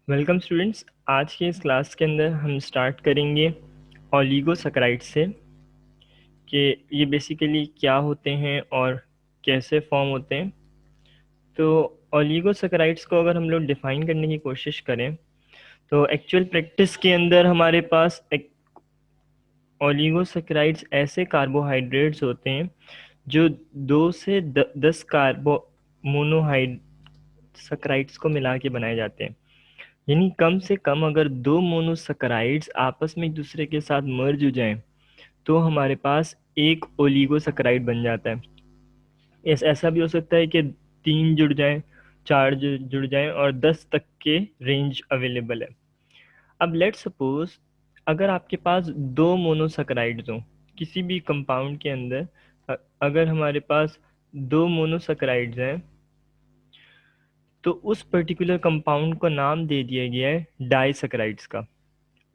Welcome students. आज के इस क्लास के अंदर हम स्टार्ट करेंगे ओलिगोसैकेराइड से कि ये बेसिकली क्या होते हैं और कैसे फॉर्म होते हैं। तो ओलिगोसैकेराइड्स को अगर हम लोग डिफाइन करने की कोशिश करें तो एक्चुअल प्रैक्टिस के अंदर हमारे पास एक ओलिगोसैकेराइड्स ऐसे कार्बोहाइड्रेट्स होते हैं जो 2 से 10 कार्बो मोनोहाइड सैकेराइड्स को मिला के बनाए जाते हैं। यानी कम से कम अगर 2 मोनोसैकेराइड्स आपस में एक दूसरे के साथ मर्ज हो जाएं तो हमारे पास एक ओलिगोसैकेराइड बन जाता है। ऐसा भी हो सकता है कि 3 जुड़ जाएं, 4 जुड़ जाएं और 10 तक के रेंज अवेलेबल है। अब लेट्स सपोज अगर आपके पास 2 मोनोसैकेराइड्स हों किसी भी कंपाउंड के अंदर, अगर हमारे पास 2 मोनोसैकेराइड्स हैं तो उस पर्टिकुलर कंपाउंड को नाम दे दिया गया है डाइसैकेराइड्स का।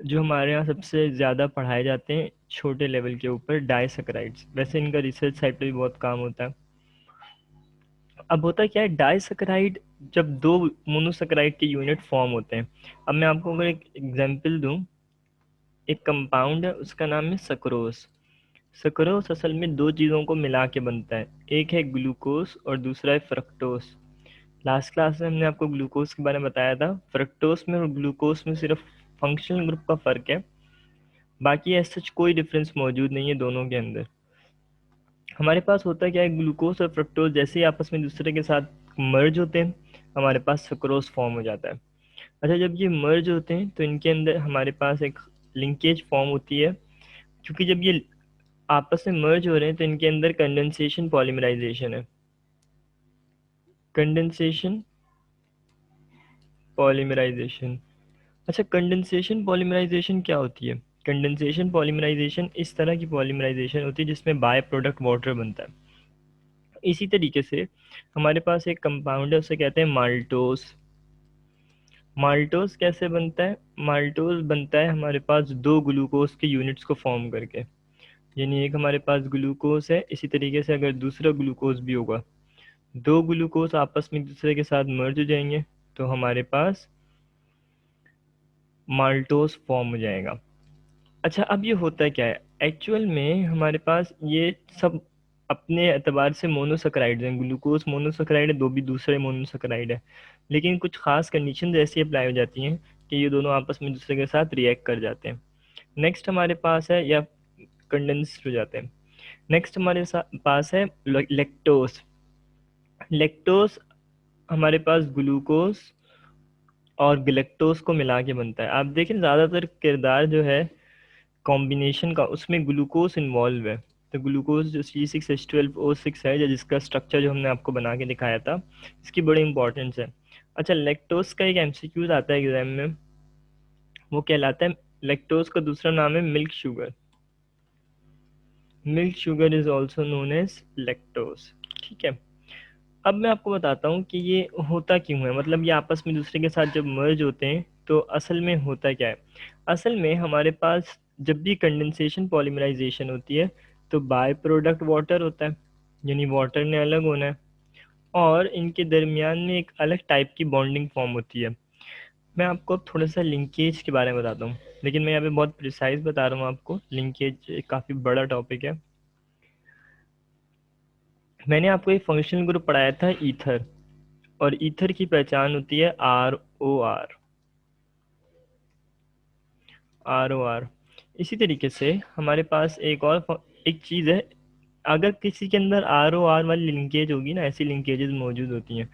जो हमारे यहाँ सबसे ज़्यादा पढ़ाए जाते हैं छोटे लेवल के ऊपर डाइसैकेराइड्स, वैसे इनका रिसर्च साइट पे भी बहुत काम होता है। अब होता क्या है, डाइसैकेराइड जब 2 मोनोसैकेराइड के यूनिट फॉर्म होते हैं। अब मैं आपको अगर एक एग्जांपल दूं, एक कंपाउंड है उसका नाम है सक्रोस। सक्रोस असल में 2 चीज़ों को मिला के बनता है, एक है ग्लूकोज और दूसरा है फ्रक्टोस। लास्ट क्लास में हमने आपको ग्लूकोज के बारे में बताया था। फ्रक्टोस में और ग्लूकोज में सिर्फ फंक्शनल ग्रुप का फ़र्क है, बाकी ऐसा कोई डिफरेंस मौजूद नहीं है दोनों के अंदर। हमारे पास होता क्या है, ग्लूकोज और फ्रक्टोज जैसे ही आपस में दूसरे के साथ मर्ज होते हैं हमारे पास सक्रोज फॉर्म हो जाता है। अच्छा, जब ये मर्ज होते हैं तो इनके अंदर हमारे पास एक लिंकेज फॉर्म होती है, क्योंकि जब ये आपस में मर्ज हो रहे हैं तो इनके अंदर कंडेंसेशन पॉलीमराइजेशन है। Condensation polymerisation. अच्छा, कंडेंसेशन पॉलीमराइजेशन क्या होती है? कंडेंसेशन पॉलीमराइजेशन इस तरह की पॉलीमराइजेशन होती है जिसमें बाय प्रोडक्ट वाटर बनता है। इसी तरीके से हमारे पास एक कंपाउंड है, उसे कहते हैं माल्टोस। माल्टोस कैसे बनता है? माल्टोस बनता है हमारे पास 2 ग्लूकोज के यूनिट्स को फॉर्म करके। यानी एक हमारे पास ग्लूकोज है, इसी तरीके से अगर दूसरा ग्लूकोज भी होगा, 2 ग्लूकोज आपस में एक दूसरे के साथ मर्ज हो जाएंगे तो हमारे पास माल्टोस फॉर्म हो जाएगा। अच्छा, अब ये होता है क्या है एक्चुअल में, हमारे पास ये सब अपने एतबार से मोनोसैकेराइड्स हैं। ग्लूकोज मोनोसैकेराइड है, दो भी दूसरे मोनोसैकेराइड है, लेकिन कुछ खास कंडीशन ऐसी अप्लाई हो जाती हैं कि ये दोनों आपस में दूसरे के साथ रिएक्ट कर जाते हैं। नेक्स्ट हमारे पास है, या कंडेंस्ड हो जाते हैं। नेक्स्ट हमारे पास है लेक्टोस। लेक्टोस हमारे पास ग्लूकोज और गलेक्टोस को मिला के बनता है। आप देखें ज़्यादातर किरदार जो है कॉम्बिनेशन का, उसमें ग्लूकोज इन्वॉल्व है। तो ग्लूकोज जो C6H12O6 है, जिसका स्ट्रक्चर जो हमने आपको बना के दिखाया था, इसकी बड़ी इंपॉर्टेंस है। अच्छा, लेक्टोज का एक एमसीक्यूज आता है एग्जाम में, वो कहलाता है, लेक्टोज का दूसरा नाम है milk sugar. Milk sugar is also known as lactose. ठीक है, अब मैं आपको बताता हूँ कि ये होता क्यों है, मतलब ये आपस में दूसरे के साथ जब मर्ज होते हैं तो असल में होता क्या है। असल में हमारे पास जब भी कंडेंसेशन पॉलीमराइजेशन होती है तो बाय प्रोडक्ट वाटर होता है, यानी वाटर ने अलग होना है और इनके दरमियान में एक अलग टाइप की बॉन्डिंग फॉर्म होती है। मैं आपको अब थोड़ा सा लिंकेज के बारे में बताता हूँ, लेकिन मैं यहाँ पे बहुत प्रिसाइज बता रहा हूँ आपको। लिंकेज काफ़ी बड़ा टॉपिक है। मैंने आपको एक फंक्शनल ग्रुप पढ़ाया था ईथर, और ईथर की पहचान होती है ROR। ROR। इसी तरीके से हमारे पास एक चीज़ है, अगर किसी के अंदर ROR वाली लिंकेज होगी ना, ऐसी लिंकेजेस मौजूद होती हैं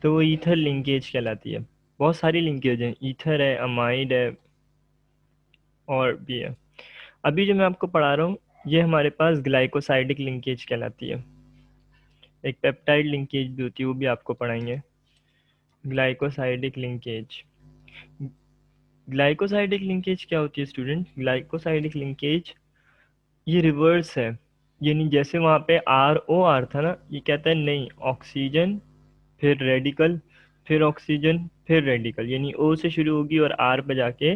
तो वो ईथर लिंकेज कहलाती है। बहुत सारी लिंकेज हैं, ईथर है, अमाइड है, और भी है। अभी जो मैं आपको पढ़ा रहा हूँ ये हमारे पास ग्लाइकोसाइडिक लिंकेज कहलाती है। एक पेप्टाइड लिंकेज भी होती है, वो भी आपको पढ़ाएंगे, ग्लाइकोसाइडिक लिंकेज। ग्लाइकोसाइडिक लिंकेज क्या होती है स्टूडेंट? ग्लाइकोसाइडिक लिंकेज ये रिवर्स है। यानी जैसे वहाँ पे ROR था ना, ये कहता है नहीं, ऑक्सीजन फिर रेडिकल फिर ऑक्सीजन फिर रेडिकल, यानी O से शुरू होगी और R पे जाके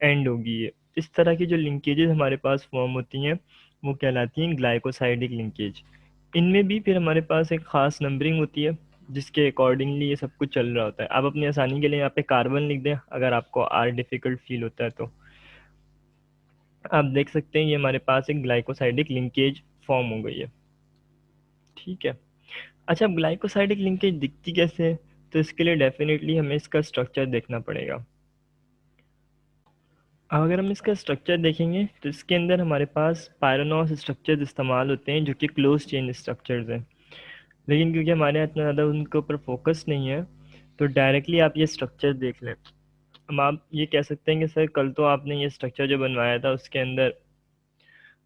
एंड होगी। ये इस तरह की जो लिंकेजेस हमारे पास फॉर्म होती हैं वो कहलाती हैं ग्लाइकोसाइडिक लिंकेज। इनमें भी फिर हमारे पास एक ख़ास नंबरिंग होती है, जिसके अकॉर्डिंगली ये सब कुछ चल रहा होता है। आप अपनी आसानी के लिए यहाँ पे कार्बन लिख दें, अगर आपको आर डिफ़िकल्ट फील होता है तो। आप देख सकते हैं ये हमारे पास एक ग्लाइकोसाइडिक लिंकेज फॉर्म हो गई है। ठीक है। अच्छा, अब ग्लाइकोसाइडिक लिंकेज दिखती कैसे है? तो इसके लिए डेफिनेटली हमें इसका स्ट्रक्चर देखना पड़ेगा। अगर हम इसका स्ट्रक्चर देखेंगे तो इसके अंदर हमारे पास पायरोनॉस स्ट्रक्चर्स इस्तेमाल होते हैं जो कि क्लोज चेन स्ट्रक्चर्स हैं। लेकिन क्योंकि हमारे यहाँ इतना ज़्यादा उनके ऊपर फोकस नहीं है, तो डायरेक्टली आप ये स्ट्रक्चर देख लें। अब आप ये कह सकते हैं कि सर कल तो आपने ये स्ट्रक्चर जो बनवाया था उसके अंदर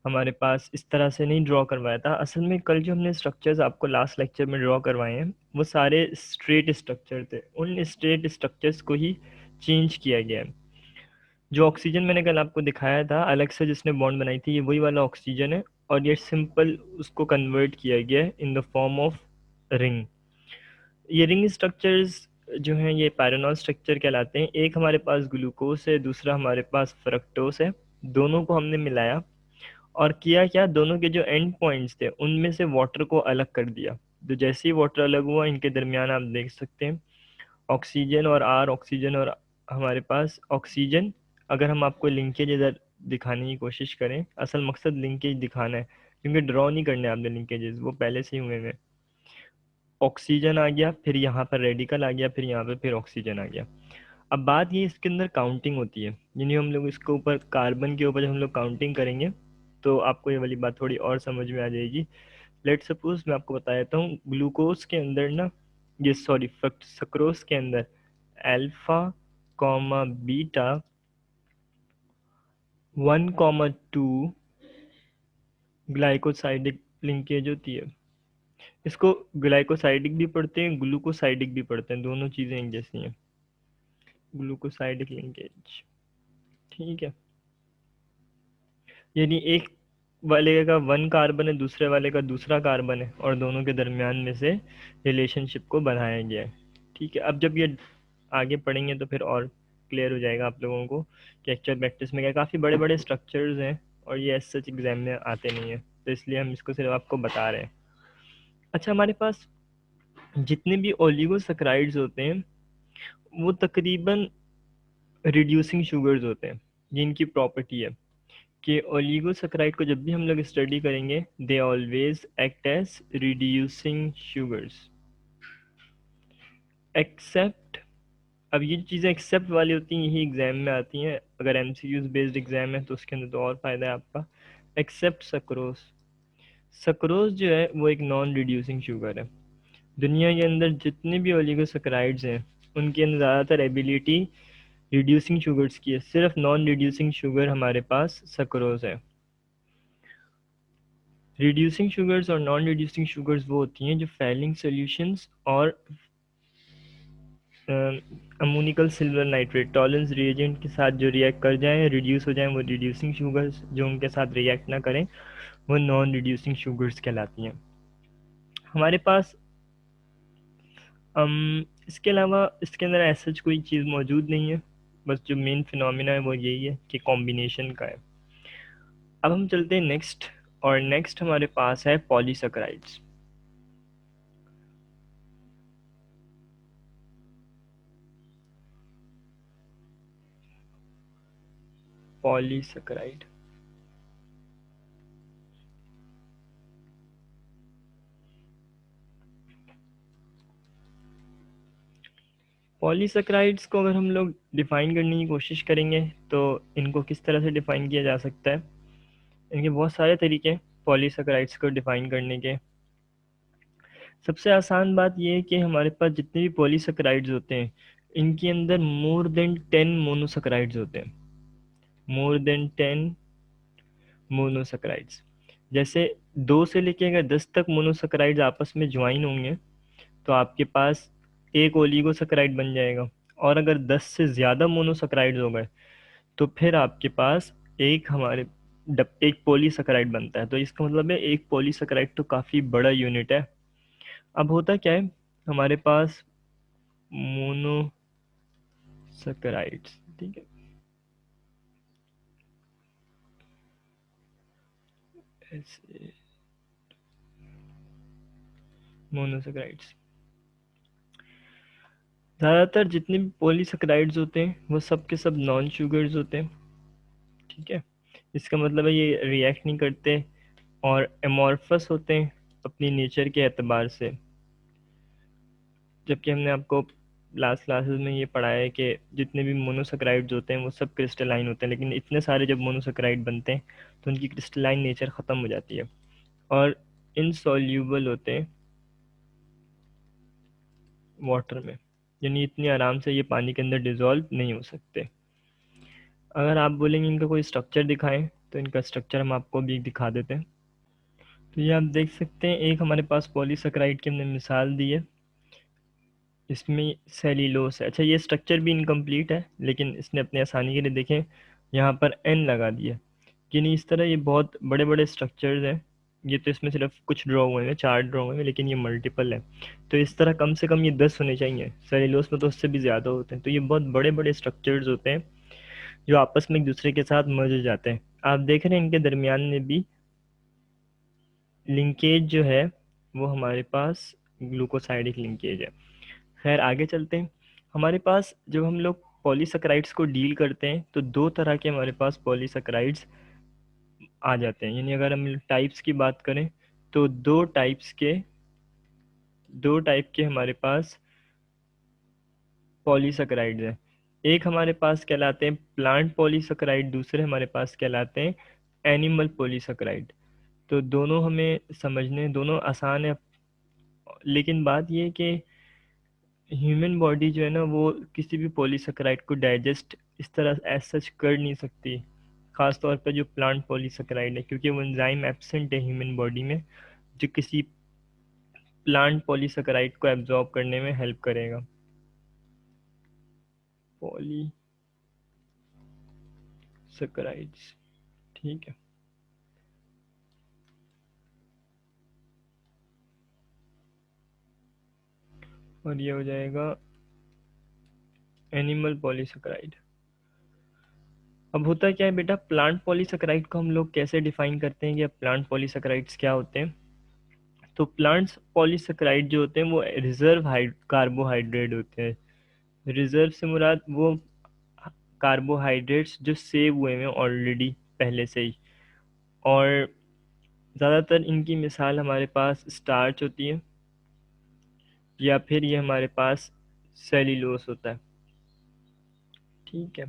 हमारे पास इस तरह से नहीं ड्रॉ करवाया था। असल में कल जो हमने स्ट्रक्चर्स आपको लास्ट लेक्चर में ड्रॉ करवाए हैं वो सारे स्ट्रेट स्ट्रक्चर थे। उन स्ट्रेट स्ट्रक्चर्स को ही चेंज किया गया है। जो ऑक्सीजन मैंने कल आपको दिखाया था अलग से जिसने बॉन्ड बनाई थी, ये वही वाला ऑक्सीजन है, और ये सिंपल उसको कन्वर्ट किया गया है in the form of ring. ये रिंग स्ट्रक्चर्स जो हैं ये पैरानॉल स्ट्रक्चर कहलाते हैं। एक हमारे पास ग्लूकोज है, दूसरा हमारे पास फ्रक्टोस है। दोनों को हमने मिलाया और किया क्या, दोनों के जो एंड पॉइंट्स थे उनमें से वाटर को अलग कर दिया। तो जैसे ही वाटर अलग हुआ, इनके दरमियान आप देख सकते हैं ऑक्सीजन और आर, ऑक्सीजन और हमारे पास ऑक्सीजन। अगर हम आपको लिंकेज इधर दिखाने की कोशिश करें, असल मकसद लिंकेज दिखाना है क्योंकि ड्रॉ नहीं करने आपने लिंकेजेस, वो पहले से ही हुए हैं। ऑक्सीजन आ गया, फिर यहाँ पर रेडिकल आ गया, फिर यहाँ पे फिर ऑक्सीजन आ गया। अब बात ये इसके अंदर काउंटिंग होती है, यानी हम लोग इसके ऊपर कार्बन के ऊपर जब हम लोग काउंटिंग करेंगे तो आपको ये वाली बात थोड़ी और समझ में आ जाएगी। लेट सपोज मैं आपको बता देता हूँ, ग्लूकोज के अंदर ना, ये सॉरी सक्रोज के अंदर alpha comma beta 1,2 glycosidic linkage होती है। इसको ग्लाइकोसाइडिक भी पढ़ते हैं, ग्लूकोसाइडिक भी पढ़ते हैं, दोनों चीज़ें एक जैसी हैं। ग्लूकोसाइडिक लिंकेज, ठीक है। यानी एक वाले का वन कार्बन है, दूसरे वाले का दूसरा कार्बन है, और दोनों के दरमियान में से रिलेशनशिप को बनाया गया है। ठीक है। अब जब ये आगे पढ़ेंगे तो फिर और क्लियर हो जाएगा आप लोगों को कि एक्चुअल प्रैक्टिस में क्या, काफ़ी बड़े बड़े स्ट्रक्चर्स हैं और ये एज सच एग्जाम में आते नहीं हैं, तो इसलिए हम इसको सिर्फ आपको बता रहे हैं। अच्छा, हमारे पास जितने भी ओलिगोसैकराइड्स होते हैं वो तकरीबन रिड्यूसिंग शुगर्स होते हैं। ये इनकी प्रॉपर्टी है कि ओलिगोसैकराइड को जब भी हम लोग स्टडी करेंगे they always act as reducing sugars except. अब ये चीज़ें एक्सेप्ट वाली होती हैं, यही एग्जाम में आती हैं। अगर एमसीक्यूज बेस्ड एग्जाम है तो उसके अंदर तो और फायदा है आपका। Accept sucrose. सक्रोज जो है वो एक नॉन रिड्यूसिंग शुगर है। दुनिया के अंदर जितने भी ओलिगोसैकराइड्स हैं उनके अंदर ज़्यादातर एबिलिटी रिड्यूसिंग शुगर्स की है, सिर्फ नॉन रिड्यूसिंग शुगर हमारे पास सक्रोज है। रिड्यूसिंग शुगर्स और नॉन रिड्यूसिंग शुगर्स वो होती हैं जो फैलिंग सॉल्यूशंस और ammoniacal silver nitrate tolerance reagent के साथ जो रिएक्ट कर जाएं, रिड्यूस हो जाएं, वो रिड्यूसिंग शुगर्स। जो उनके साथ रिएक्ट ना करें वो नॉन रिड्यूसिंग शुगर्स कहलाती हैं हमारे पास। इसके अलावा इसके अंदर ऐसा कोई चीज़ मौजूद नहीं है, बस जो मेन फिनोमिना है वो यही है कि कॉम्बिनेशन का है। अब हम चलते हैं नेक्स्ट, और नेक्स्ट हमारे पास है पॉलीसैकराइड्स। पॉलीसैकराइड, पॉलीसैकराइड्स को अगर हम लोग डिफ़ाइन करने की कोशिश करेंगे तो इनको किस तरह से डिफ़ाइन किया जा सकता है। इनके बहुत सारे तरीके हैं पॉलीसैकराइड्स को डिफ़ाइन करने के। सबसे आसान बात यह है कि हमारे पास जितने भी पॉलीसैकराइड्स होते हैं इनके अंदर मोर देन 10 मोनोसैकराइड्स होते हैं। More than 10 monosaccharides. जैसे 2 से लेके अगर 10 तक मोनोसैकराइड्स आपस में ज्वाइन होंगे तो आपके पास एक ओलिगोसैकराइड बन जाएगा। और अगर 10 से ज़्यादा मोनोसैकराइड्स हो गए तो फिर आपके पास एक पॉलीसैकराइड बनता है। तो इसका मतलब है एक पॉलीसैकराइड तो काफ़ी बड़ा यूनिट है। अब होता क्या है, हमारे पास मोनोसैकराइड्स, ठीक है, ऐसे मोनोसैकराइड्स। ज़्यादातर जितने भी पॉलीसेकेराइड्स होते हैं वो सब के सब नॉन शुगर्स होते हैं, ठीक है। इसका मतलब है ये रिएक्ट नहीं करते और एमॉर्फस होते हैं अपनी नेचर के एतबार से। जबकि हमने आपको लास्ट क्लासेस में ये पढ़ाया है कि जितने भी मोनोसेकेराइड्स होते हैं वो सब क्रिस्टलाइन होते हैं, लेकिन इतने सारे जब मोनोसेकेराइड बनते हैं तो उनकी क्रिस्टलाइन नेचर ख़त्म हो जाती है और इनसॉल्यूबल होते हैं वाटर में, यानी इतनी आराम से ये पानी के अंदर डिज़ोल्व नहीं हो सकते। अगर आप बोलेंगे इनका कोई स्ट्रक्चर दिखाएं तो इनका स्ट्रक्चर हम आपको भी दिखा देते हैं। तो ये आप देख सकते हैं, एक हमारे पास पॉलीसेकेराइड की हमने मिसाल दी है, इसमें सेल्यूलोस है। अच्छा, ये स्ट्रक्चर भी इनकम्प्लीट है लेकिन इसने अपनी आसानी के लिए देखें यहाँ पर एन लगा दिया, कि नहीं इस तरह ये बहुत बड़े बड़े स्ट्रक्चर्स हैं। ये तो इसमें सिर्फ कुछ ड्रॉ हुए हैं, 4 ड्रॉ हुए हैं, लेकिन ये मल्टीपल है। तो इस तरह कम से कम ये 10 होने चाहिए, सेल्यूलोस में तो उससे भी ज़्यादा होते हैं। तो ये बहुत बड़े बड़े स्ट्रक्चर्स होते हैं जो आपस में एक दूसरे के साथ मर्ज हो जाते हैं। आप देख रहे हैं इनके दरमियान में भी लिंकेज जो है वो हमारे पास ग्लूकोसाइडिक लिंकेज है। खैर आगे चलते हैं। हमारे पास जब हम लोग पॉलीसेकेराइड्स को डील करते हैं तो दो तरह के हमारे पास पॉलीसेकेराइड्स आ जाते हैं, यानी अगर हम टाइप्स की बात करें तो दो टाइप के हमारे पास पॉलीसेकेराइड्स हैं। एक हमारे पास कहलाते हैं प्लांट पॉलीसेकेराइड, दूसरे हमारे पास कहलाते हैं एनिमल पॉलीसेकेराइड। तो दोनों हमें समझने, दोनों आसान है, लेकिन बात ये है कि ह्यूमन बॉडी जो है ना वो किसी भी पॉलीसेकेराइड को डाइजेस्ट इस तरह एज सच कर नहीं सकती, खास तौर पर जो प्लांट पॉलीसेकेराइड है, क्योंकि वो एंजाइम एब्सेंट है ह्यूमन बॉडी में जो किसी प्लांट पॉलीसेकेराइड को एब्जॉर्ब करने में हेल्प करेगा। पॉलीसेकेराइड्स, ठीक है। और ये हो जाएगा एनिमल पॉलीसेकेराइड। अब होता क्या है बेटा, प्लांट पॉलीसेकेराइड को हम लोग कैसे डिफाइन करते हैं कि प्लांट पॉलीसेकेराइड्स क्या होते हैं। तो प्लांट्स पॉलीसेकेराइड जो होते हैं वो रिजर्व कार्बोहाइड्रेट होते हैं। रिजर्व से मुराद वो कार्बोहाइड्रेट्स जो सेव हुए हैं ऑलरेडी पहले से ही। और ज़्यादातर इनकी मिसाल हमारे पास स्टार्च होती है या फिर ये हमारे पास सेल्यूलोस होता है, ठीक है।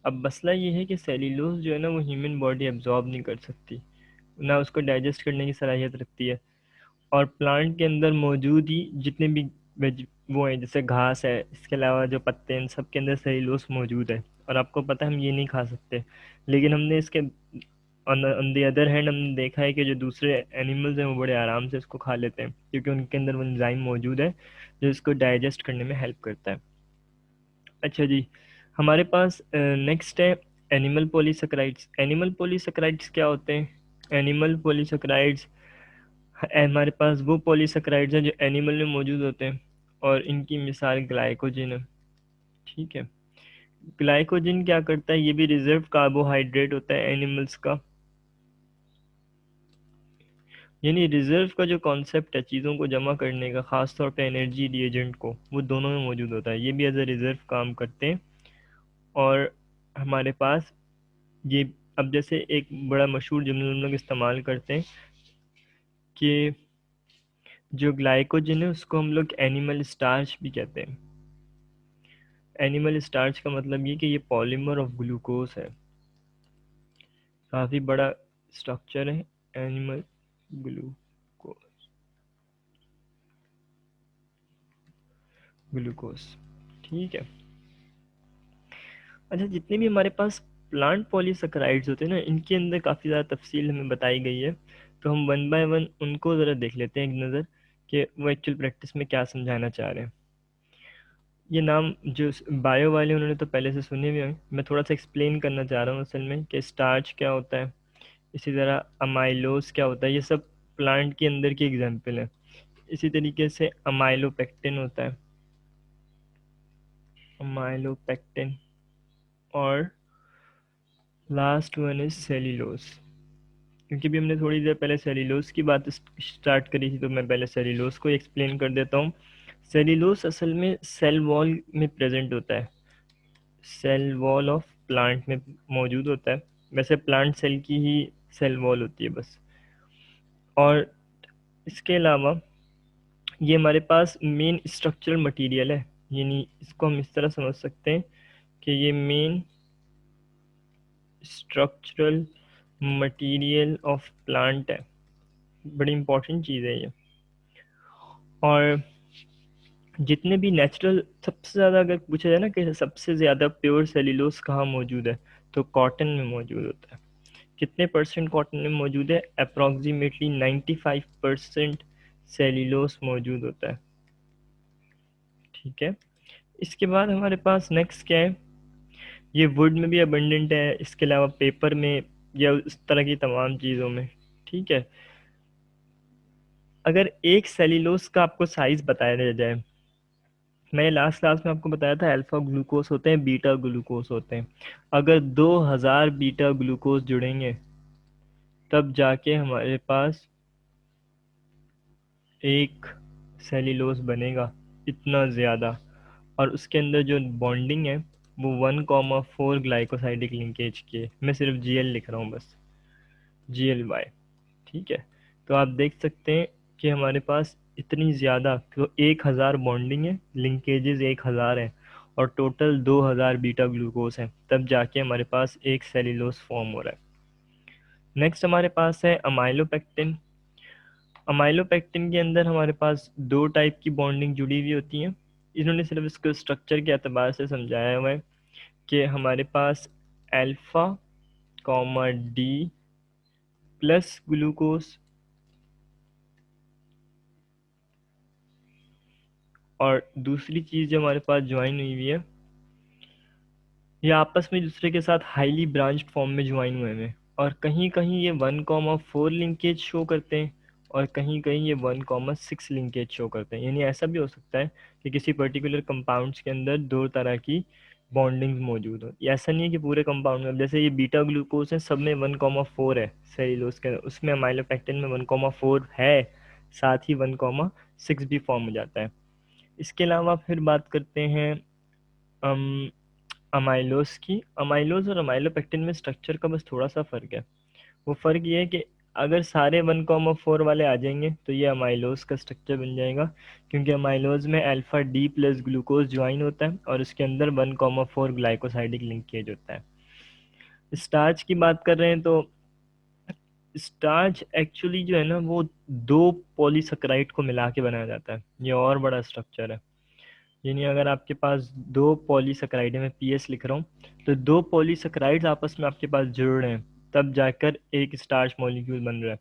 अब मसला ये है कि सेल्यूलोस जो है ना वो ह्यूमन बॉडी एब्जॉर्ब नहीं कर सकती, ना उसको डाइजेस्ट करने की सलाहियत रखती है। और प्लांट के अंदर मौजूद ही जितने भी वेज वो हैं, जैसे घास है, इसके अलावा जो पत्ते हैं, इन सब के अंदर सेल्यूलोस मौजूद है। और आपको पता है हम ये नहीं खा सकते, लेकिन हमने इसके ऑन द अदर हैंड हमने देखा है कि जो दूसरे एनिमल्स हैं वो बड़े आराम से इसको खा लेते हैं, क्योंकि उनके अंदर वो एंजाइम मौजूद है जो इसको डाइजेस्ट करने में हेल्प करता है। अच्छा जी, हमारे पास नेक्स्ट है एनिमल पॉलीसेकेराइड्स। एनिमल पॉलीसेकेराइड्स क्या होते हैं? एनिमल पॉलीसेकेराइड्स हमारे पास वो पॉलीसेकेराइड्स हैं जो एनिमल में मौजूद होते हैं और इनकी मिसाल ग्लाइकोजन है, ठीक है। ग्लाइकोजन क्या करता है? ये भी रिजर्व कार्बोहाइड्रेट होता है एनिमल्स का। यानी रिजर्व का जो कॉन्सेप्ट है चीज़ों को जमा करने का, ख़ास तौर पे एनर्जी रिएजेंट को, वो दोनों में मौजूद होता है। ये भी एज ए रिजर्व काम करते हैं। और हमारे पास ये, अब जैसे एक बड़ा मशहूर जुमला हम लोग इस्तेमाल करते हैं कि जो ग्लाइकोजन है उसको हम लोग एनिमल स्टार्च भी कहते हैं। एनिमल स्टार्च का मतलब ये कि ये पॉलीमर ऑफ ग्लूकोज है। काफ़ी बड़ा स्ट्रक्चर है एनिमल ग्लूकोज, ग्लूकोज, ठीक है। अच्छा, जितने भी हमारे पास प्लांट पॉलीसेकेराइड्स होते हैं ना, इनके अंदर काफ़ी ज़्यादा तफसील हमें बताई गई है। तो हम वन बाय वन उनको ज़रा देख लेते हैं एक नज़र, कि वो एक्चुअल प्रैक्टिस में क्या समझाना चाह रहे हैं। ये नाम जो बायो वाले उन्होंने तो पहले से सुने हुए हैं, मैं थोड़ा सा एक्सप्लेन करना चाह रहा हूँ असल में कि स्टार्च क्या होता है, इसी तरह अमाइलोस क्या होता है। ये सब प्लांट के अंदर की एग्जांपल है। इसी तरीके से अमाइलोपेक्टिन होता है, अमाइलोपेक्टिन। और लास्ट वन इज सेल्यूलोस। क्योंकि भी हमने थोड़ी देर पहले सेल्यूलोस की बात स्टार्ट करी थी तो मैं पहले सेल्यूलोस को एक्सप्लेन कर देता हूँ। सेल्यूलोज असल में सेल वॉल में प्रेजेंट होता है, सेल वॉल ऑफ प्लांट में मौजूद होता है। वैसे प्लांट सेल की ही सेल वॉल होती है बस। और इसके अलावा ये हमारे पास मेन स्ट्रक्चरल मटेरियल है, यानी इसको हम इस तरह समझ सकते हैं कि ये main structural material of plant है। बड़ी इंपॉर्टेंट चीज़ है ये। और जितने भी नेचुरल, सबसे ज़्यादा अगर पूछा जाए ना कि सबसे ज़्यादा प्योर सेल्यूलोज कहाँ मौजूद है, तो कॉटन में मौजूद होता है। कितने परसेंट कॉटन में मौजूद है? अप्रॉक्सीमेटली 95% सेल्यूलोज मौजूद होता है। ठीक है। इसके बाद हमारे पास नेक्स्ट क्या है, ये वुड में भी अबंडेंट है, इसके अलावा पेपर में या उस तरह की तमाम चीज़ों में। ठीक है। अगर एक सेल्यूलोज का आपको साइज बताया जाए, मैंने लास्ट क्लास में आपको बताया था अल्फा ग्लूकोज होते हैं, बीटा ग्लूकोज होते हैं। अगर 2000 बीटा ग्लूकोज जुड़ेंगे तब जाके हमारे पास एक सेल्यूलोज बनेगा, इतना ज़्यादा। और उसके अंदर जो बॉन्डिंग है वो 1,4 ग्लाइकोसाइडिक लिंकेज की है। मैं सिर्फ GL लिख रहा हूँ बस, GLY। ठीक है। तो आप देख सकते हैं कि हमारे पास इतनी ज़्यादा, तो 1000 बॉन्डिंग है, लिंकेजेस 1000 है, और टोटल 2000 बीटा ग्लूकोज है, तब जाके हमारे पास एक सेल्यूलोज फॉर्म हो रहा है। नेक्स्ट हमारे पास है अमाइलोपेक्टिन। अमाइलोपेक्टिन के अंदर हमारे पास दो टाइप की बॉन्डिंग जुड़ी हुई होती हैं। इन्होंने सिर्फ इसको स्ट्रक्चर के एतबार से समझाया हुआ है कि हमारे पास alpha comma D plus glucose और दूसरी चीज़ जो हमारे पास ज्वाइन हुई हुई है, ये आपस में दूसरे के साथ हाईली ब्रांच्ड फॉर्म में ज्वाइन हुए हैं। और कहीं कहीं ये 1,4 लिंकेज शो करते हैं, और कहीं कहीं ये 1,6 लिंकेज शो करते हैं। यानी ऐसा भी हो सकता है कि किसी पर्टिकुलर कंपाउंड्स के अंदर दो तरह की बॉन्डिंग मौजूद हो। ये ऐसा नहीं है कि पूरे कंपाउंड में, जैसे ये बीटा ग्लूकोज है, सब में 1,4 है सेल्यूलोज के अंदर, उसमें अमाइलोपेक्टिन में 1,4 है, साथ ही 1,6 भी फॉर्म हो जाता है। इसके अलावा फिर बात करते हैं अमाइलोज की। अमाइलोज और अमाइलोपेक्टिन में स्ट्रक्चर का बस थोड़ा सा फ़र्क है। वो फ़र्क ये है कि अगर सारे 1,4 वाले आ जाएंगे तो ये अमाइलोज का स्ट्रक्चर बन जाएगा, क्योंकि अमाइलोज में alpha D plus glucose join होता है और उसके अंदर 1,4 ग्लाइकोसाइडिक लिंकेज होता है। स्टार्च की बात कर रहे हैं तो स्टार्च एक्चुअली जो है ना, वो दो पॉलीसेकेराइड को मिला के बनाया जाता है। ये और बड़ा स्ट्रक्चर है। यानी अगर आपके पास दो पॉलीसेकेराइड है, मैं PS लिख रहा हूँ, तो दो पॉलीसेकेराइड्स आपस में आपके पास जुड़ रहे हैं, तब जाकर एक स्टार्च मॉलिक्यूल बन रहा है।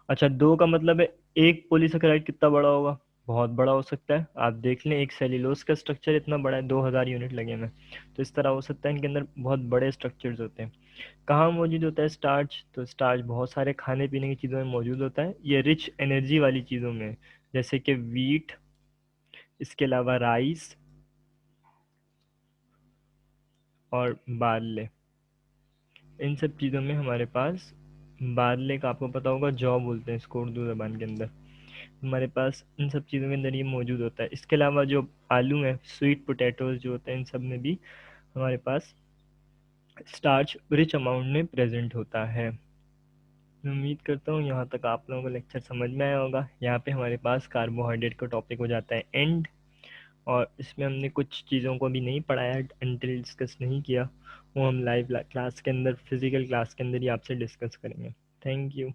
अच्छा, दो का मतलब है एक पॉलीसेकेराइड कितना बड़ा होगा? बहुत बड़ा हो सकता है। आप देख लें, एक सेल्यूलोज का स्ट्रक्चर इतना बड़ा है, 2000 यूनिट लगे हुए हैं। तो इस तरह हो सकता है इनके अंदर बहुत बड़े स्ट्रक्चर्स होते हैं। कहाँ मौजूद होता है स्टार्च? तो स्टार्च बहुत सारे खाने पीने की चीज़ों में मौजूद होता है। ये रिच एनर्जी वाली चीज़ों में, जैसे कि वीट, इसके अलावा राइस और बार्ले, इन सब चीज़ों में हमारे पास, बार्ले का आपको पता होगा जौ बोलते हैं इसको उर्दू ज़बान के अंदर, हमारे पास इन सब चीज़ों के अंदर ये मौजूद होता है। इसके अलावा जो आलू है, स्वीट पोटैटोज जो होते हैं, इन सब में भी हमारे पास स्टार्च रिच अमाउंट में प्रेजेंट होता है। मैं उम्मीद करता हूँ यहाँ तक आप लोगों को लेक्चर समझ में आया होगा। यहाँ पे हमारे पास कार्बोहाइड्रेट का टॉपिक हो जाता है एंड, और इसमें हमने कुछ चीज़ों को भी नहीं पढ़ाया, अनटिल डिस्कस नहीं किया, वो हम लाइव क्लास के अंदर, फिजिकल क्लास के अंदर ही आपसे डिस्कस करेंगे। Thank you.